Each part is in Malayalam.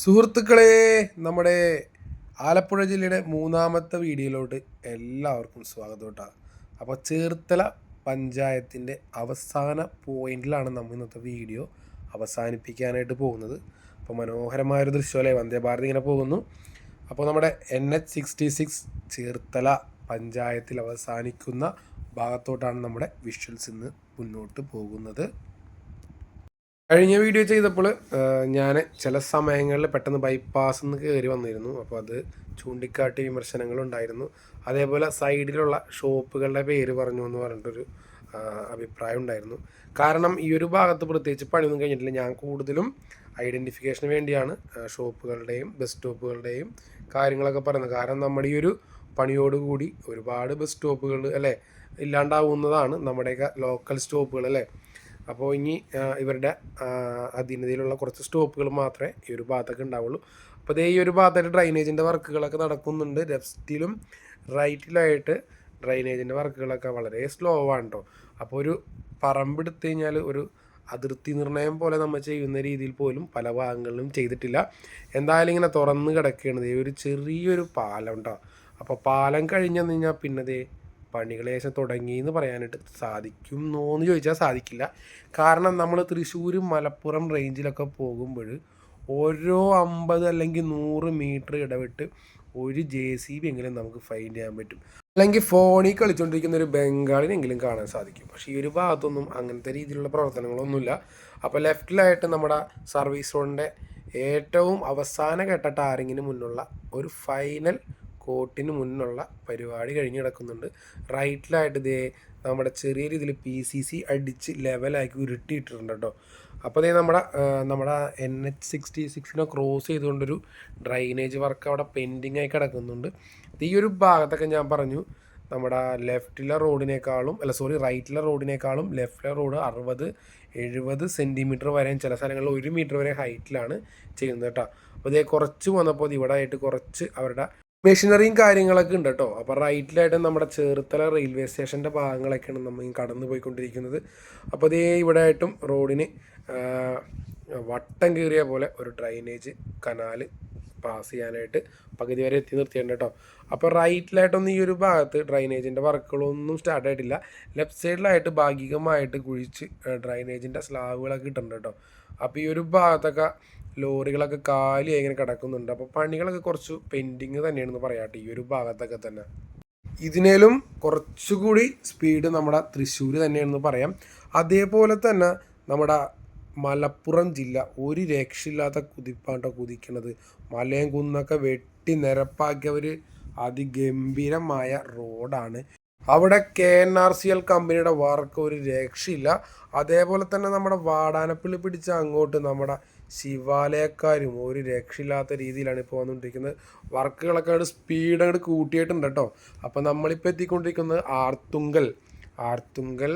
സുഹൃത്തുക്കളെ, നമ്മുടെ ആലപ്പുഴ ജില്ലയുടെ മൂന്നാമത്തെ വീഡിയോയിലോട്ട് എല്ലാവർക്കും സ്വാഗതം കേട്ടോ. അപ്പോൾ ചേർത്തല പഞ്ചായത്തിൻ്റെ അവസാന പോയിന്റിലാണ് നമ്മൾ ഇന്നത്തെ വീഡിയോ അവസാനിപ്പിക്കാനായിട്ട് പോകുന്നത്. അപ്പോൾ മനോഹരമായൊരു ദൃശ്യമല്ലേ, വന്ദേ ഭാരത് ഇങ്ങനെ പോകുന്നു. അപ്പോൾ നമ്മുടെ NH-66 ചേർത്തല പഞ്ചായത്തിൽ അവസാനിക്കുന്ന ഭാഗത്തോട്ടാണ് നമ്മുടെ വിഷ്വൽസ് ഇന്ന് മുന്നോട്ട് പോകുന്നത്. കഴിഞ്ഞ വീഡിയോ ചെയ്തപ്പോൾ ഞാൻ ചില സമയങ്ങളിൽ പെട്ടെന്ന് ബൈപ്പാസ് നിന്ന് കയറി വന്നിരുന്നു. അപ്പോൾ അത് ചൂണ്ടിക്കാട്ടി വിമർശനങ്ങളുണ്ടായിരുന്നു. അതേപോലെ സൈഡിലുള്ള ഷോപ്പുകളുടെ പേര് പറഞ്ഞു എന്ന് പറഞ്ഞിട്ടൊരു അഭിപ്രായം ഉണ്ടായിരുന്നു. കാരണം ഈ ഒരു ഭാഗത്ത് പ്രത്യേകിച്ച് പണിയൊന്നും കഴിഞ്ഞിട്ടില്ല. ഞാൻ കൂടുതലും ഐഡൻറ്റിഫിക്കേഷന് വേണ്ടിയാണ് ഷോപ്പുകളുടെയും ബസ് സ്റ്റോപ്പുകളുടെയും കാര്യങ്ങളൊക്കെ പറയുന്നത്. കാരണം നമ്മുടെ ഈ ഒരു പണിയോടുകൂടി ഒരുപാട് ബസ് സ്റ്റോപ്പുകൾ അല്ലേ ഇല്ലാണ്ടാവുന്നതാണ്, നമ്മുടെയൊക്കെ ലോക്കൽ സ്റ്റോപ്പുകൾ അല്ലേ. അപ്പോൾ ഇനി ഇവരുടെ അധീനതയിലുള്ള കുറച്ച് സ്റ്റോപ്പുകൾ മാത്രമേ ഈ ഒരു ഭാഗത്തൊക്കെ ഉണ്ടാവുള്ളൂ. അപ്പോൾ അതേ ഈ ഒരു ഭാഗത്തായിട്ട് ഡ്രൈനേജിൻ്റെ വർക്കുകളൊക്കെ നടക്കുന്നുണ്ട്. ലെഫ്റ്റിലും റൈറ്റിലായിട്ട് ഡ്രൈനേജിൻ്റെ വർക്കുകളൊക്കെ വളരെ സ്ലോ ആണ് കേട്ടോ. അപ്പോൾ ഒരു പറമ്പെടുത്തു കഴിഞ്ഞാൽ ഒരു അതിർത്തി നിർണയം പോലെ നമ്മൾ ചെയ്യുന്ന രീതിയിൽ പോലും പല ഭാഗങ്ങളിലും ചെയ്തിട്ടില്ല. എന്തായാലും ഇങ്ങനെ തുറന്ന് കിടക്കുകയാണ് ഈ ഒരു ചെറിയൊരു പാലം കേട്ടോ. അപ്പോൾ പാലം കഴിഞ്ഞു കഴിഞ്ഞാൽ പിന്നെ പണികൾ ഏകദേശം തുടങ്ങി എന്ന് പറയാനായിട്ട് സാധിക്കുമോ എന്ന് ചോദിച്ചാൽ സാധിക്കില്ല. കാരണം നമ്മൾ തൃശ്ശൂർ മലപ്പുറം റേഞ്ചിലൊക്കെ പോകുമ്പോൾ ഓരോ 50 അല്ലെങ്കിൽ 100 മീറ്റർ ഇടവിട്ട് ഒരു JCB എങ്കിലും നമുക്ക് ഫൈൻഡ് ചെയ്യാൻ പറ്റും. അല്ലെങ്കിൽ ഫോണിൽ കളിച്ചുകൊണ്ടിരിക്കുന്ന ഒരു ബംഗാളിനെങ്കിലും കാണാൻ സാധിക്കും. പക്ഷേ ഈ ഒരു ഭാഗത്തൊന്നും അങ്ങനത്തെ രീതിയിലുള്ള പ്രവർത്തനങ്ങളൊന്നുമില്ല. അപ്പോൾ ലെഫ്റ്റിലായിട്ട് നമ്മുടെ സർവീസ് റോഡിൻ്റെ ഏറ്റവും അവസാന ഘട്ട ടാറിങ്ങിന് മുന്നുള്ള ഒരു ഫൈനൽ കോട്ടിന് മുന്നുള്ള പരിപാടി കഴിഞ്ഞ് കിടക്കുന്നുണ്ട്. റൈറ്റിലായിട്ട് നമ്മുടെ ചെറിയ രീതിയിൽ PCC അടിച്ച് ലെവലാക്കി ഉരുട്ടിയിട്ടിട്ടുണ്ട് കേട്ടോ. അപ്പോൾ നമ്മുടെ NH-66 ക്രോസ് ചെയ്തുകൊണ്ടൊരു ഡ്രൈനേജ് വർക്ക് അവിടെ പെൻഡിങ് ആയി കിടക്കുന്നുണ്ട്. ഈ ഒരു ഭാഗത്തൊക്കെ ഞാൻ പറഞ്ഞു നമ്മുടെ റൈറ്റിലെ റോഡിനേക്കാളും ലെഫ്റ്റിലെ റോഡ് 60-70 സെൻറ്റിമീറ്റർ വരെ, ചില സ്ഥലങ്ങളിൽ 1 മീറ്റർ വരെ ഹൈറ്റിലാണ് ചെയ്യുന്നത് കേട്ടോ. അപ്പോൾ കുറച്ച് വന്നപ്പോൾ ഇവിടെ ആയിട്ട് കുറച്ച് അവരുടെ മെഷീനറിയും കാര്യങ്ങളൊക്കെ ഉണ്ട് കേട്ടോ. അപ്പോൾ റൈറ്റിലായിട്ട് നമ്മുടെ ചേർത്തല റെയിൽവേ സ്റ്റേഷൻ്റെ ഭാഗങ്ങളൊക്കെയാണ് നമ്മൾ കടന്നു പോയിക്കൊണ്ടിരിക്കുന്നത്. അപ്പോൾ ഇവിടെ ആയിട്ടും റോഡിന് വട്ടം കീറിയ പോലെ ഒരു ഡ്രൈനേജ് കനാൽ പാസ് ചെയ്യാനായിട്ട് പകുതി വരെ എത്തി നിർത്തിയിട്ടുണ്ട് കേട്ടോ. അപ്പോൾ റൈറ്റിലായിട്ടൊന്നും ഈ ഒരു ഭാഗത്ത് ഡ്രൈനേജിൻ്റെ വർക്കുകളൊന്നും സ്റ്റാർട്ട് ആയിട്ടില്ല. ലെഫ്റ്റ് സൈഡിലായിട്ട് ഭാഗികമായിട്ട് കുഴിച്ച് ഡ്രൈനേജിൻ്റെ സ്ലാബുകളൊക്കെ ഇട്ടിട്ടുണ്ട് കേട്ടോ. അപ്പോൾ ഈ ഒരു ഭാഗത്തൊക്കെ ലോറികളൊക്കെ കാലിയായി ഇങ്ങനെ കിടക്കുന്നുണ്ട്. അപ്പോൾ പണികളൊക്കെ കുറച്ച് പെൻഡിങ് തന്നെയാണെന്ന് പറയാട്ടെ ഈ ഒരു ഭാഗത്തൊക്കെ തന്നെ. ഇതിനേലും കുറച്ചുകൂടി സ്പീഡ് നമ്മുടെ തൃശ്ശൂർ തന്നെയാണെന്ന് പറയാം. അതേപോലെ തന്നെ നമ്മുടെ മലപ്പുറം ജില്ല ഒരു രക്ഷയില്ലാത്ത കുതിപ്പാട്ടോ കുതിക്കണത്. മലയും കുന്നൊക്കെ വെട്ടി നിരപ്പാക്കിയ ഒരു അതിഗംഭീരമായ റോഡാണ്. അവിടെ KNRCL കമ്പനിയുടെ വർക്ക് ഒരു രക്ഷയില്ല. അതേപോലെ തന്നെ നമ്മുടെ വാടാനപ്പള്ളി പിടിച്ച അങ്ങോട്ട് നമ്മുടെ ശിവാലയക്കാരും ഒരു രക്ഷയില്ലാത്ത രീതിയിലാണ് ഇപ്പോൾ വന്നുകൊണ്ടിരിക്കുന്നത്. വർക്കുകളൊക്കെ സ്പീഡ് അങ്ങോട്ട് കൂട്ടിയിട്ടുണ്ട് കേട്ടോ. അപ്പോൾ നമ്മളിപ്പോൾ എത്തിക്കൊണ്ടിരിക്കുന്നത് ആർത്തുങ്കൽ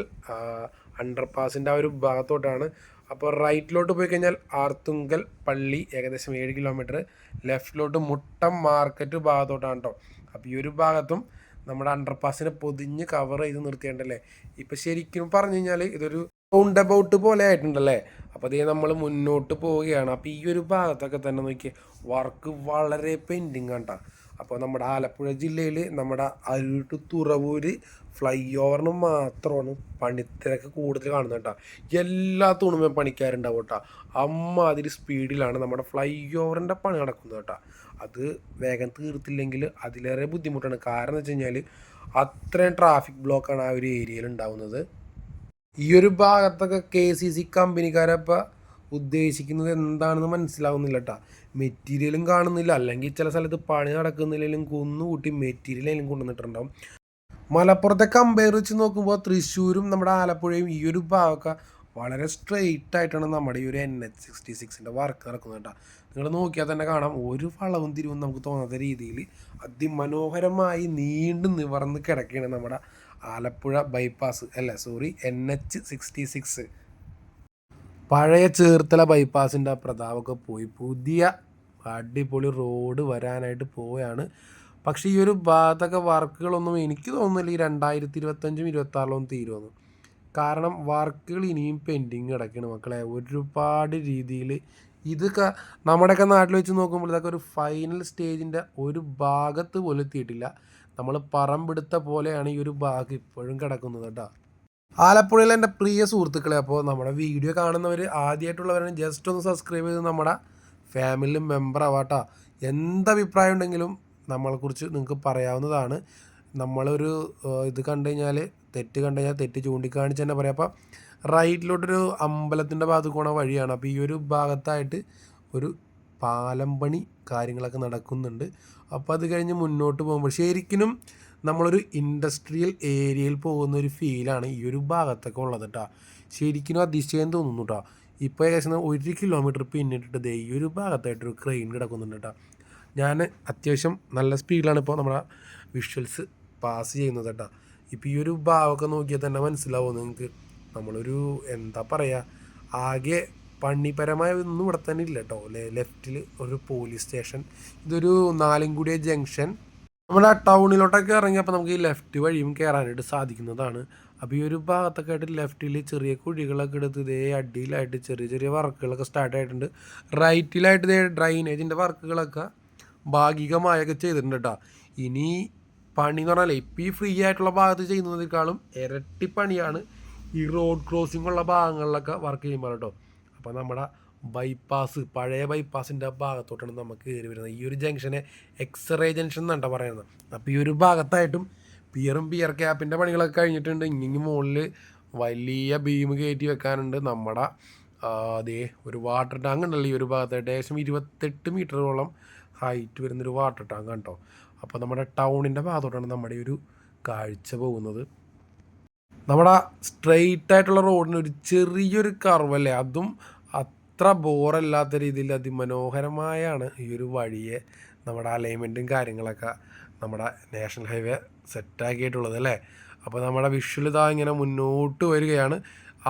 അണ്ടർപാസിൻ്റെ ആ ഒരു ഭാഗത്തോട്ടാണ്. അപ്പോൾ റൈറ്റിലോട്ട് പോയി കഴിഞ്ഞാൽ ആർത്തുങ്കൽ പള്ളി ഏകദേശം 7 കിലോമീറ്റർ, ലെഫ്റ്റിലോട്ട് മുട്ടം മാർക്കറ്റ് ഭാഗത്തോട്ടാണ് കേട്ടോ. അപ്പോൾ ഈ ഒരു ഭാഗത്തും നമ്മുടെ അണ്ടർപാസിനെ പൊതിഞ്ഞ് കവർ ചെയ്ത് നിർത്തിയിട്ടുണ്ടല്ലേ. ഇപ്പം ശരിക്കും പറഞ്ഞു കഴിഞ്ഞാൽ ഇതൊരു റൗണ്ട് അബൌട്ട് പോലെ ആയിട്ടുണ്ടല്ലേ. അപ്പോൾ നമ്മൾ മുന്നോട്ട് പോവുകയാണ്. അപ്പോൾ ഈ ഒരു ഭാഗത്തൊക്കെ തന്നെ നോക്കിയാൽ വർക്ക് വളരെ പെൻഡിങ് ആണ്. അപ്പോൾ നമ്മുടെ ആലപ്പുഴ ജില്ലയിൽ നമ്മുടെ അരൂർ ടു തുറവൂർ ഫ്ലൈ ഓവറിന് മാത്രമാണ് പണിത്തിരക്ക് കൂടുതൽ കാണുന്നത് കേട്ടോ. എല്ലാ തൂണുമേൽ പണിക്കാരുണ്ടാവും കേട്ടോ. അമ്മാതിരി സ്പീഡിലാണ് നമ്മുടെ ഫ്ലൈ ഓവറിൻ്റെ പണി നടക്കുന്നത് കേട്ടോ. അത് വേഗം തീർത്തില്ലെങ്കിൽ അതിലേറെ ബുദ്ധിമുട്ടാണ്. കാരണം എന്ന് വെച്ച് കഴിഞ്ഞാൽ അത്രയും ട്രാഫിക് ബ്ലോക്കാണ് ആ ഒരു ഏരിയയിൽ ഉണ്ടാവുന്നത്. ഈ ഒരു ഭാഗത്തൊക്കെ KCC കമ്പനിക്കാരപ്പോൾ ഉദ്ദേശിക്കുന്നത് എന്താണെന്ന് മനസ്സിലാവുന്നില്ല കേട്ടോ. മെറ്റീരിയലും കാണുന്നില്ല, അല്ലെങ്കിൽ ചില സ്ഥലത്ത് പണി നടക്കുന്നില്ലെങ്കിലും കുന്നുകൂട്ടി മെറ്റീരിയലും കൊണ്ടുവന്നിട്ടുണ്ടാവും. മലപ്പുറത്തെ കമ്പയർ വെച്ച് നോക്കുമ്പോൾ തൃശ്ശൂരും നമ്മുടെ ആലപ്പുഴയും ഈ ഒരു ഭാഗമൊക്കെ വളരെ സ്ട്രെയിറ്റ് ആയിട്ടാണ് നമ്മുടെ ഈ ഒരു NH-66 വർക്ക് നടക്കുന്നത് കേട്ടോ. നിങ്ങൾ നോക്കിയാൽ തന്നെ കാണാം, ഒരു വളവും തിരിവും നമുക്ക് തോന്നാത്ത രീതിയിൽ അതിമനോഹരമായി നീണ്ടു നിവർന്ന് കിടക്കുകയാണ് നമ്മുടെ ആലപ്പുഴ ബൈപ്പാസ് NH-66. പഴയ ചേർത്തല ബൈപ്പാസിൻ്റെ പ്രതാപമൊക്കെ പോയി പുതിയ അടിപൊളി റോഡ് വരാനായിട്ട് പോവുകയാണ്. പക്ഷേ ഈ ഒരു ഭാഗത്തൊക്കെ വർക്കുകളൊന്നും എനിക്ക് തോന്നുന്നില്ല ഈ 2025-26 തീരുമെന്ന്. കാരണം വർക്കുകൾ ഇനിയും പെൻഡിങ് കിടക്കുകയാണ് മക്കളെ. ഒരുപാട് രീതിയിൽ നമ്മുടെയൊക്കെ നാട്ടിൽ വെച്ച് നോക്കുമ്പോൾ ഇതൊക്കെ ഒരു ഫൈനൽ സ്റ്റേജിൻ്റെ ഒരു ഭാഗത്ത് പോലും എത്തിയിട്ടില്ല. നമ്മൾ പറമ്പെടുത്ത പോലെയാണ് ഈ ഒരു ഭാഗം ഇപ്പോഴും കിടക്കുന്നത് കേട്ടോ. ആലപ്പുഴയിലെ എൻ്റെ പ്രിയ സുഹൃത്തുക്കളെ, അപ്പോൾ നമ്മുടെ വീഡിയോ കാണുന്നവർ ആദ്യമായിട്ടുള്ളവരാണ് ജസ്റ്റ് ഒന്ന് സബ്സ്ക്രൈബ് ചെയ്ത് നമ്മുടെ ഫാമിലി മെമ്പർ ആവാട്ടോ. എന്തഭിപ്രായം ഉണ്ടെങ്കിലും നമ്മളെക്കുറിച്ച് നിങ്ങൾക്ക് പറയാവുന്നതാണ്. നമ്മളൊരു ഇത് കണ്ടു കഴിഞ്ഞാൽ തെറ്റ് കണ്ടു കഴിഞ്ഞാൽ തെറ്റ് ചൂണ്ടിക്കാണിച്ച് തന്നെ പറയാം. അപ്പോൾ റൈറ്റിലോട്ടൊരു അമ്പലത്തിൻ്റെ ഭാഗത്ത് പോണ വഴിയാണ്. അപ്പോൾ ഈ ഒരു ഭാഗത്തായിട്ട് ഒരു പാലം പണി കാര്യങ്ങളൊക്കെ നടക്കുന്നുണ്ട്. അപ്പോൾ അത് കഴിഞ്ഞ് മുന്നോട്ട് പോകുമ്പോൾ ശരിക്കും നമ്മളൊരു ഇൻഡസ്ട്രിയൽ ഏരിയയിൽ പോകുന്ന ഒരു ഫീലാണ് ഈ ഒരു ഭാഗത്തൊക്കെ ഉള്ളത് കേട്ടോ. ശരിക്കും അതിശയം തോന്നുന്നു കേട്ടോ. ഇപ്പോൾ ഏകദേശം 1 കിലോമീറ്റർ പിന്നിട്ടിട്ട് ദേ ഈ ഒരു ഭാഗത്തായിട്ടൊരു ക്രെയിൻ കിടക്കുന്നുണ്ട് കേട്ടോ. ഞാൻ അത്യാവശ്യം നല്ല സ്പീഡിലാണ് ഇപ്പോൾ നമ്മുടെ വിഷ്വൽസ് പാസ് ചെയ്യുന്നത് കേട്ടോ. ഇപ്പോൾ ഈ ഒരു ഭാഗമൊക്കെ നോക്കിയാൽ തന്നെ മനസ്സിലാവും നിങ്ങൾക്ക്. നമ്മളൊരു എന്താ പറയുക, ആകെ പണിപരമായ ഒന്നും ഇവിടെ തന്നെ ഇല്ല കേട്ടോ. ലെഫ്റ്റിൽ ഒരു പോലീസ് സ്റ്റേഷൻ, ഇതൊരു നാലുംകുടിയ ജംഗ്ഷൻ. നമ്മുടെ ടൗണിലോട്ടൊക്കെ ഇറങ്ങിയപ്പോൾ നമുക്ക് ഈ ലെഫ്റ്റ് വഴിയും കയറാനായിട്ട് സാധിക്കുന്നതാണ്. അപ്പോൾ ഈ ഒരു ഭാഗത്തൊക്കെ ആയിട്ട് ലെഫ്റ്റിൽ ചെറിയ കുഴികളൊക്കെ എടുത്ത് ഇതേ അടിയിലായിട്ട് ചെറിയ ചെറിയ വർക്കുകളൊക്കെ സ്റ്റാർട്ട് ആയിട്ടുണ്ട്. റൈറ്റിലായിട്ട് ഇതേ ഡ്രൈനേജിൻ്റെ വർക്കുകളൊക്കെ ഭാഗികമായൊക്കെ ചെയ്തിട്ടുണ്ട് കേട്ടോ. ഇനി പണി എന്ന് പറഞ്ഞാൽ ഇപ്പോൾ ഈ ഫ്രീ ആയിട്ടുള്ള ഭാഗത്ത് ചെയ്യുന്നതിനേക്കാളും ഇരട്ടി പണിയാണ് ഈ റോഡ് ക്രോസിംഗ് ഉള്ള ഭാഗങ്ങളിലൊക്കെ വർക്ക് ചെയ്യുമ്പോൾ കേട്ടോ. അപ്പോൾ നമ്മുടെ ബൈപ്പാസ്, പഴയ ബൈപ്പാസിൻ്റെ ഭാഗത്തോട്ടാണ് നമുക്ക് കയറി വരുന്നത്. ഈ ഒരു ജംഗ്ഷനെ എക്സ്റേ ജംഗ്ഷൻ എന്നാണ് പറയുന്നത്. അപ്പോൾ ഈ ഒരു ഭാഗത്തായിട്ടും പിയർ ക്യാപ്പിൻ്റെ പണികളൊക്കെ കഴിഞ്ഞിട്ടുണ്ട്. ഇനി മുകളിൽ വലിയ ബീം കയറ്റി വെക്കാനുണ്ട്. നമ്മുടെ അതേ ഒരു വാട്ടർ ടാങ്ക് ഉണ്ടല്ലോ ഈ ഒരു ഭാഗത്തായിട്ട്, ഏകദേശം 28 മീറ്ററോളം ഹൈറ്റ് വരുന്നൊരു വാട്ടർ ടാങ്ക് കേട്ടോ. അപ്പോൾ നമ്മുടെ ടൗണിൻ്റെ ഭാഗത്തോട്ടാണ് നമ്മുടെ ഒരു കാഴ്ച പോകുന്നത്. നമ്മുടെ സ്ട്രെയിറ്റ് ആയിട്ടുള്ള റോഡിന് ഒരു ചെറിയൊരു കർവല്ലേ, അതും അത്ര ബോറല്ലാത്ത രീതിയിൽ അതിമനോഹരമായാണ് ഈ ഒരു വഴിയെ നമ്മുടെ അലൈൻമെൻറ്റും കാര്യങ്ങളൊക്കെ നമ്മുടെ നാഷണൽ ഹൈവേ സെറ്റാക്കിയിട്ടുള്ളത് അല്ലേ. അപ്പോൾ നമ്മുടെ വിഷ്വൽ ഇതാ ഇങ്ങനെ മുന്നോട്ട് വരികയാണ്.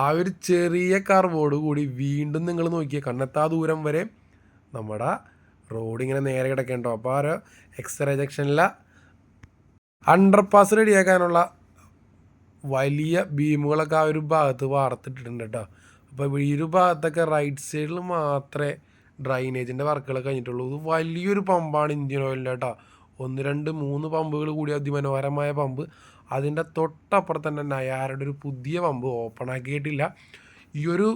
ആ ഒരു ചെറിയ കർവോട് കൂടി വീണ്ടും നിങ്ങൾ നോക്കിയ കണ്ണെത്താ ദൂരം വരെ നമ്മുടെ റോഡ് ഇങ്ങനെ നേരെ കിടക്കേണ്ടോ. അപ്പോൾ ആ ഒരു എക്സ്റേ ജംഗ്ഷനിലെ അണ്ടർപാസ് റെഡിയാക്കാനുള്ള വലിയ ബീമുകളൊക്കെ ആ ഒരു ഭാഗത്ത് വാർത്തിട്ടിട്ടുണ്ട് കേട്ടോ. അപ്പോൾ ഈ ഒരു ഭാഗത്തൊക്കെ റൈറ്റ് സൈഡിൽ മാത്രമേ ഡ്രൈനേജിൻ്റെ വർക്കുകളൊക്കെ കഴിഞ്ഞിട്ടുള്ളൂ. ഇത് വലിയൊരു പമ്പാണ് ഇന്ത്യൻ ഓയിലിൻ്റെ കേട്ടോ. 1, 2, 3 പമ്പുകൾ കൂടി അതിമനോഹരമായ പമ്പ്. അതിൻ്റെ തൊട്ടപ്പുറത്ത് തന്നെ നയാരയുടെ ഒരു പുതിയ പമ്പ് ഓപ്പൺ ആക്കിയിട്ടില്ല. ഈ ഒരു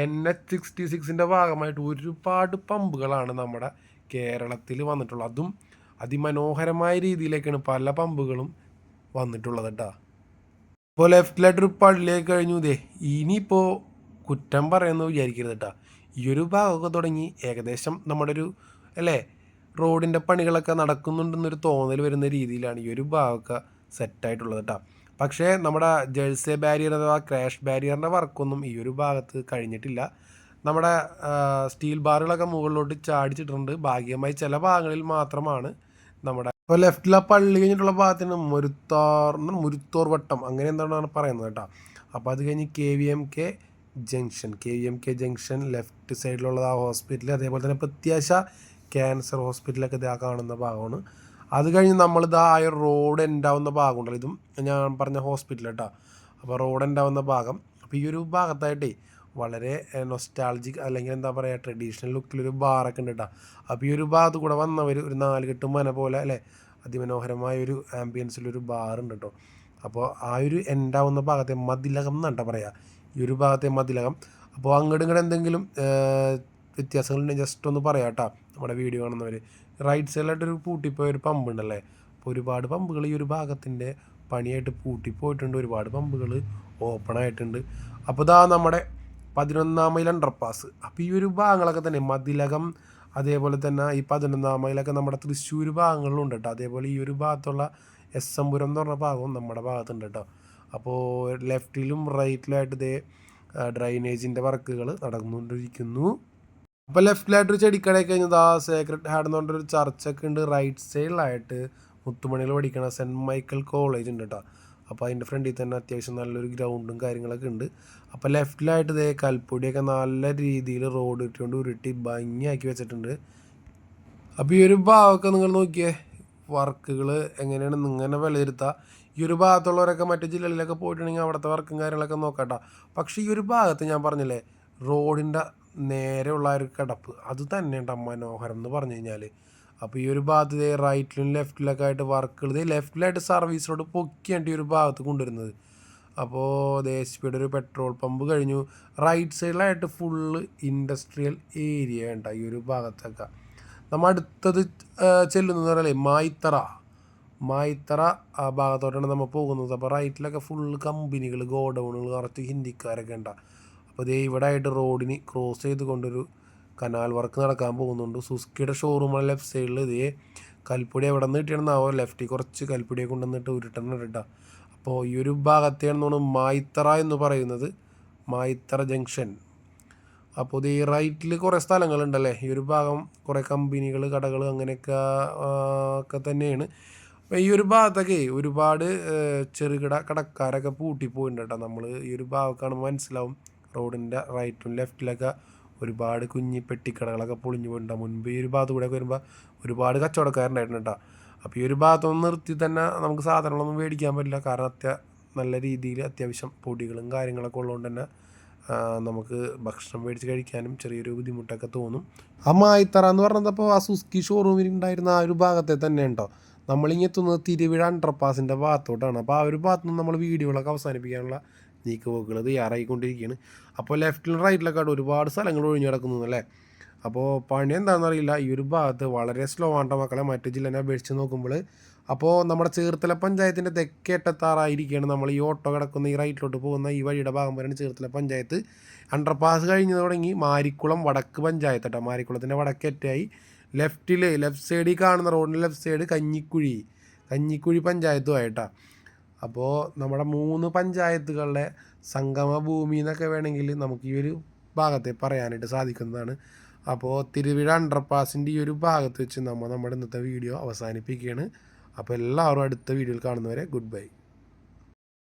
NH-66 ഭാഗമായിട്ട് ഒരുപാട് പമ്പുകളാണ് നമ്മുടെ കേരളത്തിൽ വന്നിട്ടുള്ളത്. അതും അതിമനോഹരമായ രീതിയിലേക്കാണ് പല പമ്പുകളും വന്നിട്ടുള്ളത് കേട്ടോ. ഇപ്പോൾ ലെഫ്റ്റിലായിട്ടൊരു പള്ളിയൊക്കെ കഴിഞ്ഞു. ഇതേ ഇനിയിപ്പോൾ കുറ്റം പറയുന്നത് വിചാരിക്കരുത് കേട്ടോ. ഈ ഒരു ഭാഗമൊക്കെ തുടങ്ങി ഏകദേശം നമ്മുടെ ഒരു അല്ലേ റോഡിൻ്റെ പണികളൊക്കെ നടക്കുന്നുണ്ടെന്നൊരു തോന്നൽ വരുന്ന രീതിയിലാണ് ഈ ഒരു ഭാഗമൊക്കെ സെറ്റായിട്ടുള്ളത് കേട്ടോ. പക്ഷേ നമ്മുടെ ജേഴ്സി ബാരിയർ അഥവാ ക്രാഷ് ബാരിയറിൻ്റെ വർക്കൊന്നും ഈ ഒരു ഭാഗത്ത് കഴിഞ്ഞിട്ടില്ല. നമ്മുടെ സ്റ്റീൽ ബാറുകളൊക്കെ മുകളിലോട്ട് ചാടിച്ചിട്ടുണ്ട്. ഭാഗികമായി ചില ഭാഗങ്ങളിൽ മാത്രമാണ് നമ്മുടെ ഇപ്പോൾ ലെഫ്റ്റിലെ പള്ളി കഴിഞ്ഞിട്ടുള്ള ഭാഗത്തിന് മുരുത്തോർ വട്ടം അങ്ങനെ എന്താണ് പറയുന്നത് കേട്ടോ. അപ്പോൾ അത് കഴിഞ്ഞ് KVMK ജംഗ്ഷൻ ലെഫ്റ്റ് സൈഡിലുള്ളത് ആ ഹോസ്പിറ്റൽ, അതേപോലെ തന്നെ പ്രത്യാശ ക്യാൻസർ ഹോസ്പിറ്റലൊക്കെ ഇതാ കാണുന്ന ഭാഗമാണ്. അത് കഴിഞ്ഞ് നമ്മളിതാ ആ റോഡ് എൻഡാവുന്ന ഭാഗമുണ്ടല്ലോ, ഇതും ഞാൻ പറഞ്ഞ ഹോസ്പിറ്റൽ കേട്ടോ. അപ്പോൾ റോഡ് എൻഡാവുന്ന ഭാഗം. അപ്പോൾ ഈ ഒരു ഭാഗത്തായിട്ടേ വളരെ നൊസ്റ്റാൾജിക് അല്ലെങ്കിൽ എന്താ പറയുക ട്രഡീഷണൽ ലുക്കിലൊരു ബാറൊക്കെ ഉണ്ട് കേട്ടോ. അപ്പോൾ ഈ ഒരു ഭാഗത്ത് കൂടെ വന്നവർ ഒരു 4 കെട്ട് മന പോലെ അല്ലേ അതിമനോഹരമായ ഒരു ആംബിയൻസിലൊരു ബാറുണ്ട് കേട്ടോ. അപ്പോൾ ആ ഒരു എൻഡാവുന്ന ഭാഗത്തെ മതിലകം എന്നാണ് പറയുക, ഈ ഒരു ഭാഗത്തെ മതിലകം. അപ്പോൾ അങ്ങോട്ടും ഇങ്ങോട്ട് എന്തെങ്കിലും വ്യത്യാസങ്ങളുണ്ടെങ്കിൽ ജസ്റ്റ് ഒന്ന് പറയാം കേട്ടോ നമ്മുടെ വീഡിയോ കാണുന്നവർ. റൈറ്റ് സൈഡിലായിട്ടൊരു പൂട്ടിപ്പോയ ഒരു പമ്പ് ഉണ്ടല്ലേ. അപ്പോൾ ഒരുപാട് പമ്പുകൾ ഈ ഒരു ഭാഗത്തിൻ്റെ പണിയായിട്ട് പൂട്ടിപ്പോയിട്ടുണ്ട്, ഒരുപാട് പമ്പുകൾ ഓപ്പൺ ആയിട്ടുണ്ട്. അപ്പോൾ ഇതാ നമ്മുടെ 11-ാം മൈൽ അണ്ടർപാസ്. അപ്പോൾ ഈ ഒരു ഭാഗങ്ങളൊക്കെ തന്നെ മതിലകം, അതേപോലെ തന്നെ ഈ 11-ാം മൈലൊക്കെ നമ്മുടെ തൃശ്ശൂർ ഭാഗങ്ങളിലുണ്ട് കേട്ടോ. അതേപോലെ ഈ ഒരു ഭാഗത്തുള്ള SM പുരം എന്ന് പറഞ്ഞ ഭാഗവും നമ്മുടെ ഭാഗത്തുണ്ട് കേട്ടോ. അപ്പോൾ ലെഫ്റ്റിലും റൈറ്റിലായിട്ട് ഇതേ ഡ്രൈനേജിൻ്റെ വർക്കുകൾ നടന്നുകൊണ്ടിരിക്കുന്നു. അപ്പോൾ ലെഫ്റ്റിലായിട്ടൊരു ചെടിക്കടയിൽ കഴിഞ്ഞത് ആ സേക്രഡ് ഹാർട്ട് എന്ന് പറഞ്ഞൊരു ചർച്ചൊക്കെ ഉണ്ട്. റൈറ്റ് സൈഡിലായിട്ട് മുത്തുമണികൾ പഠിക്കണ സെൻറ്റ് മൈക്കിൾ കോളേജ് ഉണ്ട് കേട്ടോ. അപ്പോൾ അതിൻ്റെ ഫ്രണ്ടിൽ തന്നെ അത്യാവശ്യം നല്ലൊരു ഗ്രൗണ്ടും കാര്യങ്ങളൊക്കെ ഉണ്ട്. അപ്പോൾ ലെഫ്റ്റിലായിട്ട് ഇതേ കൽപ്പൊടിയൊക്കെ നല്ല രീതിയിൽ റോഡ് ഇട്ടുകൊണ്ട് ഉരുട്ടി ഭംഗിയാക്കി വെച്ചിട്ടുണ്ട്. അപ്പോൾ ഈ ഒരു ഭാഗമൊക്കെ നിങ്ങൾ നോക്കിയേ വർക്കുകൾ എങ്ങനെയാണ് ഇങ്ങനെ വിലയിരുത്തുക. ഈ ഒരു ഭാഗത്തുള്ളവരൊക്കെ മറ്റു ജില്ലകളിലൊക്കെ പോയിട്ടുണ്ടെങ്കിൽ അവിടുത്തെ വർക്കും കാര്യങ്ങളൊക്കെ നോക്കട്ടോ. പക്ഷേ ഈ ഒരു ഭാഗത്ത് ഞാൻ പറഞ്ഞില്ലേ റോഡിൻ്റെ നേരെയുള്ള ഒരു കിടപ്പ് അത് തന്നെ ഉണ്ടാവും മനോഹരം എന്ന് പറഞ്ഞു കഴിഞ്ഞാൽ. അപ്പോൾ ഈ ഒരു ഭാഗത്ത് റൈറ്റിലും ലെഫ്റ്റിലൊക്കെ ആയിട്ട് വർക്കുകൾ ലെഫ്റ്റിലായിട്ട് സർവീസ് റോഡ് പൊക്കിയാണ് ഈ ഒരു ഭാഗത്ത് കൊണ്ടുവരുന്നത്. അപ്പോൾ ദേശീയയുടെ ഒരു പെട്രോൾ പമ്പ് കഴിഞ്ഞു. റൈറ്റ് സൈഡിലായിട്ട് ഫുള്ള് ഇൻഡസ്ട്രിയൽ ഏരിയ ഉണ്ട് ഈ ഒരു ഭാഗത്തൊക്കെ. നമ്മൾ അടുത്തത് ചെല്ലുന്നത് പറയലേ മായിത്തറ ആ ഭാഗത്തോട്ടാണ് നമ്മൾ പോകുന്നത്. അപ്പോൾ റൈറ്റിലൊക്കെ ഫുള്ള് കമ്പനികൾ, ഗോഡൗണുകൾ, കുറച്ച് ഹിന്ദിക്കാരൊക്കെ ഉണ്ട്. അപ്പോൾ ദേ ഇവിടെ ആയിട്ട് റോഡിന് ക്രോസ് ചെയ്ത് കൊണ്ടൊരു കനാൽ വർക്ക് നടക്കാൻ പോകുന്നുണ്ട്. സുസ്കിയുടെ ഷോറൂമാണ് ലെഫ്റ്റ് സൈഡിൽ. ഇതേ കൽപ്പൊടി എവിടെ നിന്ന് കിട്ടിയാണെന്നാവോ, ലെഫ്റ്റിൽ കുറച്ച് കൽപ്പൊടിയെ കൊണ്ടുവന്നിട്ട് ഉരുട്ടണിട്ടാ. അപ്പോൾ ഈ ഒരു ഭാഗത്തെയാണെന്നാണ് മായിത്തറ എന്ന് പറയുന്നത്, മായിത്തറ ജംഗ്ഷൻ. അപ്പോൾ ഇത് ഈ റൈറ്റിൽ കുറേ സ്ഥലങ്ങളുണ്ടല്ലേ, ഈ ഒരു ഭാഗം കുറേ കമ്പനികൾ, കടകൾ അങ്ങനെയൊക്കെ ഒക്കെ തന്നെയാണ്. അപ്പോൾ ഈ ഒരു ഭാഗത്തൊക്കെ ഒരുപാട് ചെറുകിട കടക്കാരൊക്കെ പൂട്ടിപ്പോയിട്ടുണ്ട് കേട്ടോ. നമ്മൾ ഈ ഒരു ഭാഗം കാണുമ്പോൾ മനസ്സിലാവും. റോഡിൻ്റെ റൈറ്റും ലെഫ്റ്റിലൊക്കെ ഒരുപാട് കുഞ്ഞി പെട്ടിക്കടകളൊക്കെ പൊളിഞ്ഞു പോയിട്ടുണ്ടാകും. മുൻപ് ഈ ഒരു ഭാഗത്ത് കൂടെ വരുമ്പോൾ ഒരുപാട് കച്ചവടക്കാരുണ്ടായിരുന്നു കേട്ടോ. അപ്പോൾ ഈ ഒരു ഭാഗത്തൊന്നും നിർത്തി തന്നെ നമുക്ക് സാധനങ്ങളൊന്നും മേടിക്കാൻ പറ്റില്ല. കാരണം നല്ല രീതിയിൽ അത്യാവശ്യം പൊടികളും കാര്യങ്ങളൊക്കെ ഉള്ളതുകൊണ്ട് തന്നെ നമുക്ക് ഭക്ഷണം മേടിച്ച് കഴിക്കാനും ചെറിയൊരു ബുദ്ധിമുട്ടൊക്കെ തോന്നും. ആ മായിത്തറ എന്ന് പറഞ്ഞപ്പോൾ ആ സുസ്കി ഷോറൂമിൽ ഉണ്ടായിരുന്ന ആ ഒരു ഭാഗത്തെ തന്നെ ഉണ്ടോ. നമ്മളിങ്ങനെ എത്തുന്നത് തിരുവിഴ അണ്ടർപാസിൻ്റെ ഭാഗത്തോട്ടാണ്. അപ്പോൾ ആ ഒരു ഭാഗത്തു നിന്ന് നമ്മൾ വീഡിയോകളൊക്കെ അവസാനിപ്പിക്കാനുള്ള നീക്കുപോക്കുകൾ തയ്യാറായിക്കൊണ്ടിരിക്കുകയാണ്. അപ്പോൾ ലെഫ്റ്റിലും റൈറ്റിലൊക്കെ ആയിട്ട് ഒരുപാട് സ്ഥലങ്ങൾ ഒഴിഞ്ഞു കിടക്കുന്നതല്ലേ. അപ്പോൾ പണി എന്താണെന്നറിയില്ല. ഈ ഒരു ഭാഗത്ത് വളരെ സ്ലോ ആണ് മക്കളെ, മറ്റു ജില്ലനെ അപേക്ഷിച്ച് നോക്കുമ്പോൾ. അപ്പോൾ നമ്മുടെ ചേർത്തല പഞ്ചായത്തിൻ്റെ തെക്കേറ്റത്താറായിരിക്കുകയാണ് നമ്മൾ ഈ ഓട്ടോ കിടക്കുന്ന ഈ റൈറ്റിലോട്ട് പോകുന്ന ഈ വഴിയുടെ ഭാഗം വരെയാണ് ചേർത്തല പഞ്ചായത്ത്. അണ്ടർപാസ് കഴിഞ്ഞ് തുടങ്ങി മാരിക്കുളം വടക്ക് പഞ്ചായത്ത് കേട്ടോ. മാരിക്കുളത്തിൻ്റെ വടക്കേറ്റായി ലെഫ്റ്റ് സൈഡിൽ കാണുന്ന റോഡിൻ്റെ ലെഫ്റ്റ് സൈഡ് കഞ്ഞിക്കുഴി പഞ്ചായത്തുമായിട്ടാണ്. അപ്പോൾ നമ്മുടെ 3 പഞ്ചായത്തുകളുടെ സംഗമ ഭൂമി എന്നൊക്കെ വേണമെങ്കിൽ നമുക്ക് ഈ ഒരു ഭാഗത്തെ പറയാനായിട്ട് സാധിക്കുന്നതാണ്. അപ്പോൾ തിരുവിഴ അണ്ടർപാസിൻ്റെ ഈ ഒരു ഭാഗത്ത് വെച്ച് നമ്മുടെ ഇന്നത്തെ വീഡിയോ അവസാനിപ്പിക്കുകയാണ്. അപ്പോൾ എല്ലാവരും അടുത്ത വീഡിയോയിൽ കാണുന്നവരെ ഗുഡ് ബൈ.